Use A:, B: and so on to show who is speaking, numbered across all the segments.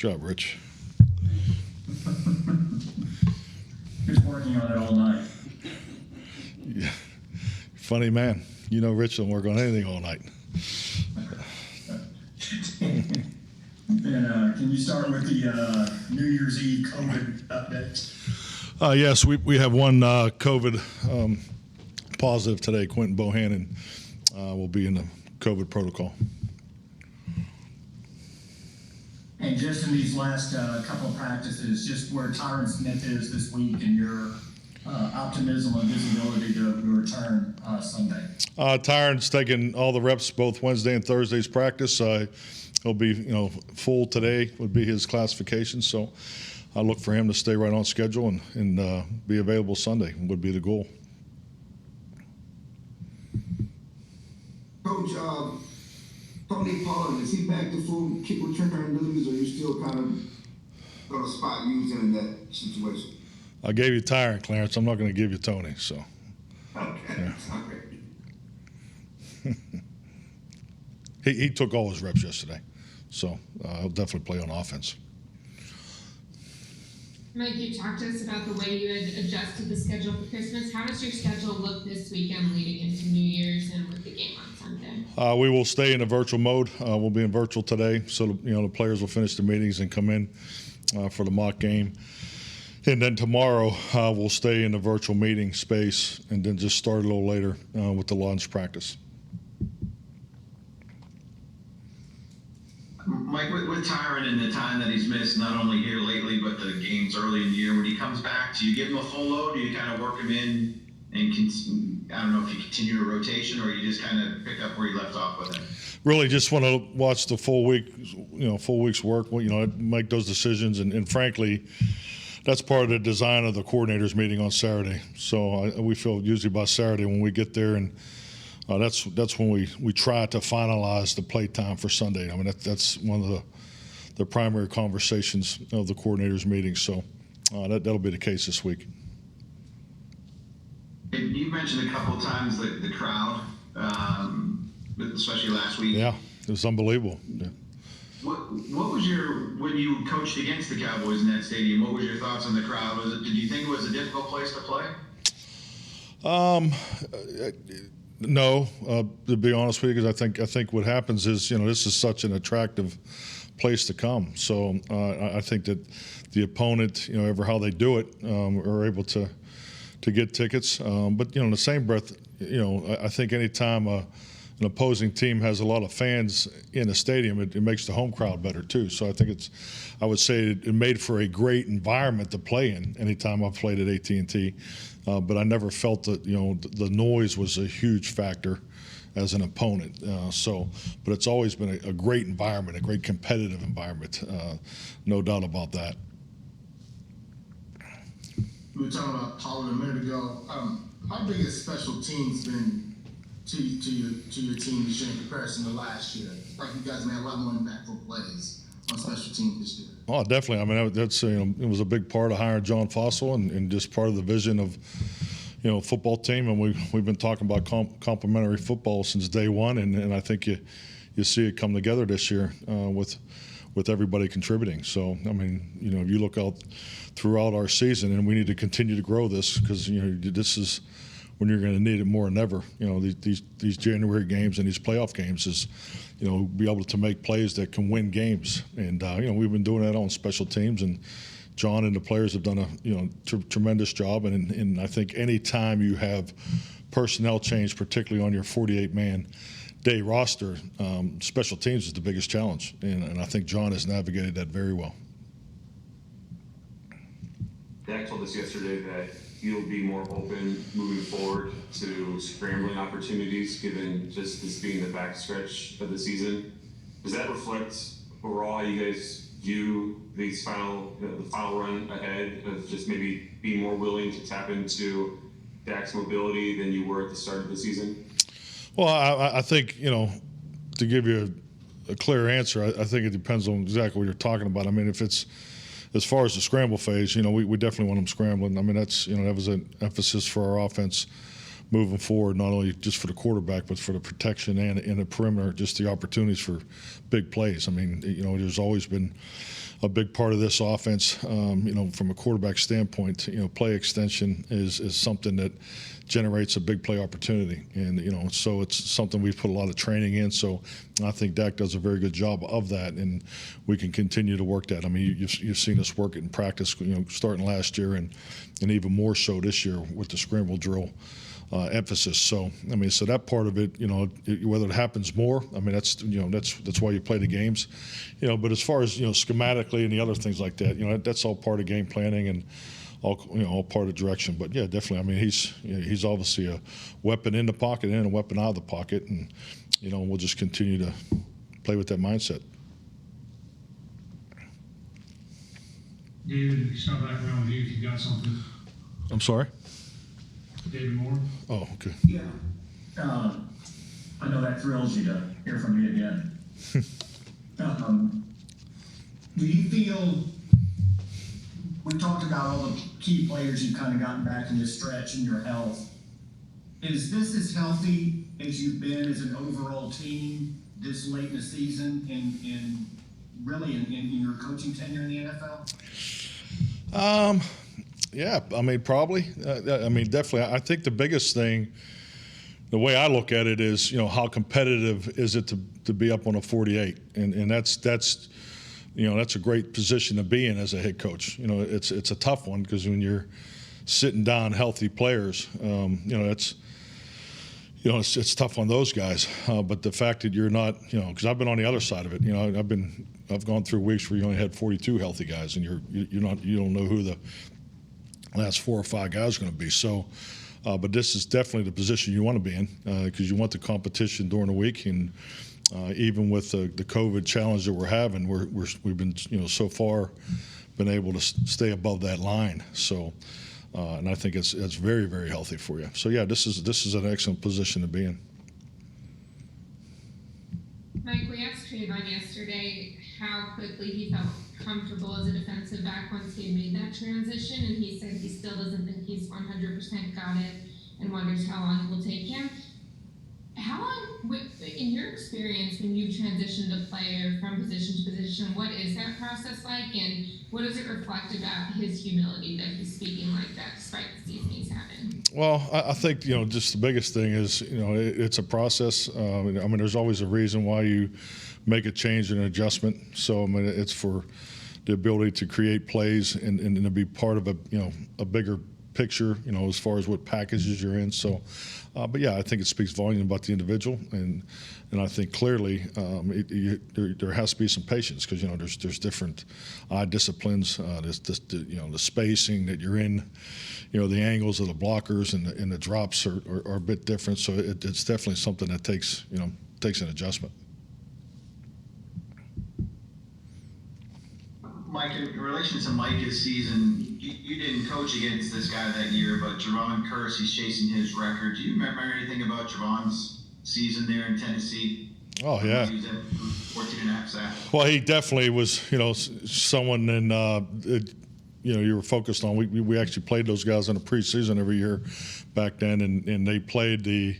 A: job, Rich.
B: Who's working on it all night?
A: Yeah. Funny man. You know Rich don't work on anything all night.
B: And can you start with the New Year's Eve COVID update?
A: Yes, we have one COVID positive today. Quentin Bohannon will be in the COVID protocol.
B: And just in these last couple of practices, just where Tyron Smith is this week and your optimism and visibility to return Sunday.
A: Tyron's taking all the reps both Wednesday and Thursday's practice. He'll be, full today would be his classification. So I look for him to stay right on schedule and be available Sunday would be the goal.
C: Coach, Tony Pollard, is he back to full kick return duties, or are you still kind of going to spot using in that situation?
A: I gave you Tyron, Clarence. I'm not going to give you Tony. So.
C: Okay.
A: Yeah. He took all his reps yesterday, so he'll definitely play on offense.
D: Mike, you talked to us about the way you had adjusted the schedule for Christmas. How does your schedule look this weekend leading into New Year's and with the game on Sunday?
A: We will stay in a virtual mode. We'll be in virtual today, so the players will finish the meetings and come in for the mock game. And then tomorrow we'll stay in the virtual meeting space and then just start a little later with the lunch practice.
E: Mike, with Tyron and the time that he's missed, not only here lately, but the games early in the year, when he comes back, do you give him a full load? Do you kind of work him in and I don't know if you continue a rotation or you just kind of pick up where you left off with him?
A: Really just want to watch the full week, full week's work, make those decisions. And frankly, that's part of the design of the coordinators meeting on Saturday. So we feel usually by Saturday when we get there and that's when we try to finalize the play time for Sunday. I mean, that's one of the primary conversations of the coordinators meeting. So that'll be the case this week.
E: And you mentioned a couple of times the crowd, especially last week.
A: Yeah, it was unbelievable. Yeah.
E: What was when you coached against the Cowboys in that stadium? What was your thoughts on the crowd? Did you think it was a difficult place to play?
A: No, to be honest with you, because I think what happens is this is such an attractive place to come. So I think that the opponent, ever how they do it, are able to get tickets. But in the same breath, I think anytime an opposing team has a lot of fans in a stadium, it makes the home crowd better too. So I think I would say it made for a great environment to play in anytime I've played at AT&T. But I never felt that the noise was a huge factor as an opponent. But it's always been a great environment, a great competitive environment, no doubt about that.
F: We were talking about Pollard a minute ago. How big has special teams been to your team this year in comparison to last year? Like you guys made a lot more impactful plays on special teams this year. Oh,
A: definitely. I mean, that's it was a big part of hiring John Fossil and just part of the vision of football team. And we've been talking about complementary football since day one, and I think you see it come together this year with everybody contributing. So I mean, if you look out throughout our season, and we need to continue to grow this because this is when you're going to need it more than ever. These January games and these playoff games is, be able to make plays that can win games. And we've been doing that on special teams, and John and the players have done a tremendous job. And I think any time you have personnel change, particularly on your 48-man day roster, special teams is the biggest challenge. And I think John has navigated that very well.
G: Dak told us yesterday that he'll be more open moving forward to scrambling opportunities, given just this being the backstretch of the season. Does that reflect overall how you guys view these the final run ahead of just maybe being more willing to tap into Dak's mobility than you were at the start of the season?
A: Well, I think, to give you a clear answer, I think it depends on exactly what you're talking about. I mean, if it's as far as the scramble phase, we definitely want them scrambling. I mean, that was an emphasis for our offense moving forward, not only just for the quarterback, but for the protection and in the perimeter, just the opportunities for big plays. I mean, there's always been a big part of this offense, from a quarterback standpoint. Play extension is something that generates a big play opportunity, and so it's something we've put a lot of training in. So I think Dak does a very good job of that, and we can continue to work that. I mean, you've seen us work it in practice, starting last year, and even more so this year with the scramble drill emphasis. So I mean, so that part of it, whether it happens more, I mean, that's why you play the games, But as far as schematically and the other things like that, that's all part of game planning and all part of direction. But yeah, definitely. I mean, he's obviously a weapon in the pocket and a weapon out of the pocket, and we'll just continue to play with that mindset.
H: David, start back around with you if you got something.
A: I'm sorry.
H: David Moore.
A: Oh, okay.
B: Yeah. I know that thrills you to hear from me again. Do you feel, we talked about all the key players you've kind of gotten back in this stretch and your health. Is this as healthy as you've been as an overall team this late in the season and really in your coaching tenure in the NFL?
A: Yeah, I mean, probably. I mean, definitely. I think the biggest thing, the way I look at it is, how competitive is it to be up on a 48, and that's a great position to be in as a head coach. It's a tough one because when you're sitting down healthy players, it's tough on those guys. But the fact that you're not, because I've been on the other side of it. I've gone through weeks where you only had 42 healthy guys, and you don't know who the last 4 or 5 guys are going to be. So, but this is definitely the position you want to be in because you want the competition during the week, and even with the COVID challenge that we're having, we've been so far been able to stay above that line. So, and I think it's very, very healthy for you. So yeah, this is an excellent position to be in.
D: Mike, we asked Trayvon yesterday how quickly he felt comfortable as a defensive back once he had made that transition, and he said he still doesn't think he's 100% got it and wonders how long it will take him. How long, in your experience, when you've transitioned a player from position to position, what is that process like, and what does it reflect about his humility that he's speaking like that despite the season he's having?
A: Well, I think, just the biggest thing is, it's a process. I mean, there's always a reason why you make a change and an adjustment. So, I mean, it's for the ability to create plays and to be part of a bigger picture, as far as what packages you're in. So, but yeah, I think it speaks volume about the individual, and I think clearly there has to be some patience because there's different eye disciplines, the spacing that you're in, the angles of the blockers and the drops are a bit different. So it's definitely something that takes an adjustment.
E: Mike, in relation to Mike this season, you didn't coach against this guy that year, but Javon Kersey's chasing his record. Do you remember anything about Javon's season there in Tennessee?
A: Oh, yeah.
E: He was at 14.5 sacks.
A: Well, he definitely was, someone you were focused on. We actually played those guys in the preseason every year back then, and they played the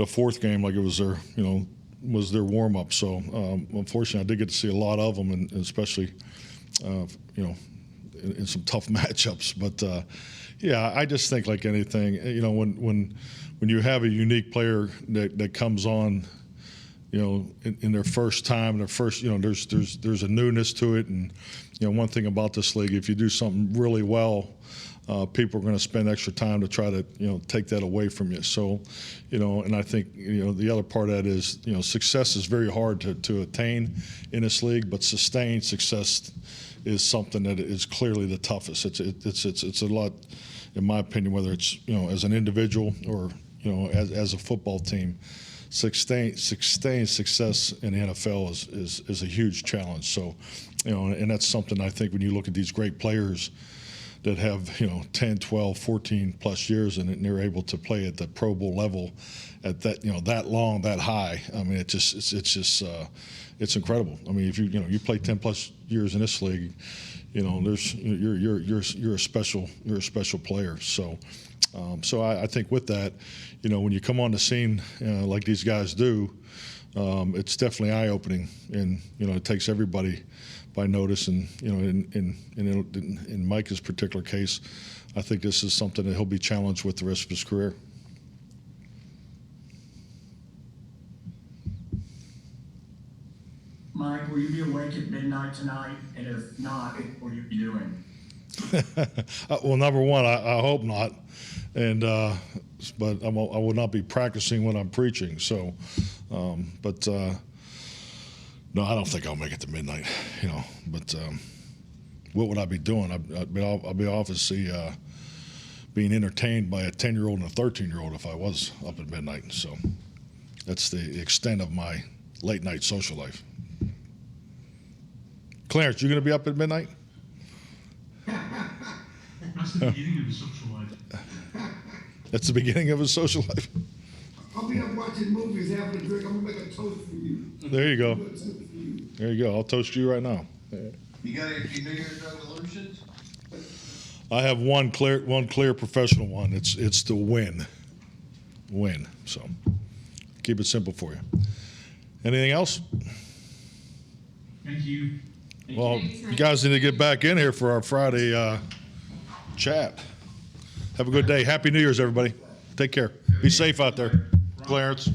A: fourth game like it was their warm up. So unfortunately, I did get to see a lot of them, and especially in some tough matchups. But yeah, I just think like anything, when you have a unique player that comes on, in their first time, there's a newness to it, and one thing about this league, if you do something really well, people are going to spend extra time to try to take that away from you. So, and I think the other part of that is success is very hard to attain in this league, but sustained success is something that is clearly the toughest. It's a lot, in my opinion, whether it's as an individual or as a football team. Sustained success in the NFL is a huge challenge. So, and that's something I think when you look at these great players that have 10, 12, 14 plus years in it, and they're able to play at the Pro Bowl level at that that long, that high. I mean, it's incredible. I mean, if you play 10 plus years in this league, you're a special player. So I think with that, when you come on the scene like these guys do, it's definitely eye-opening, and it takes everybody by notice. And in Mike's particular case, I think this is something that he'll be challenged with the rest of his career.
B: Mike, will you be awake at midnight tonight? And if not, what will you be doing?
A: Well, number one, I hope not, and but I will not be practicing when I'm preaching. So, no, I don't think I'll make it to midnight. But what would I be doing? I'll be obviously being entertained by a 10-year-old and a 13-year-old if I was up at midnight. So that's the extent of my late night social life. Clarence, you going to be up at midnight?
H: That's the beginning of the social life.
A: That's the beginning of his social life.
C: I'll be up watching movies, having a drink. I'm gonna make a toast for you.
A: There you go. There you go. I'll toast you right now.
I: You got any New Year's resolutions?
A: I have one clear professional one. It's to win. So keep it simple for you. Anything else?
H: Thank you.
A: Well, you guys need to get back in here for our Friday chat. Have a good day. Happy New Year's, everybody. Take care. Be safe out there. Clarence.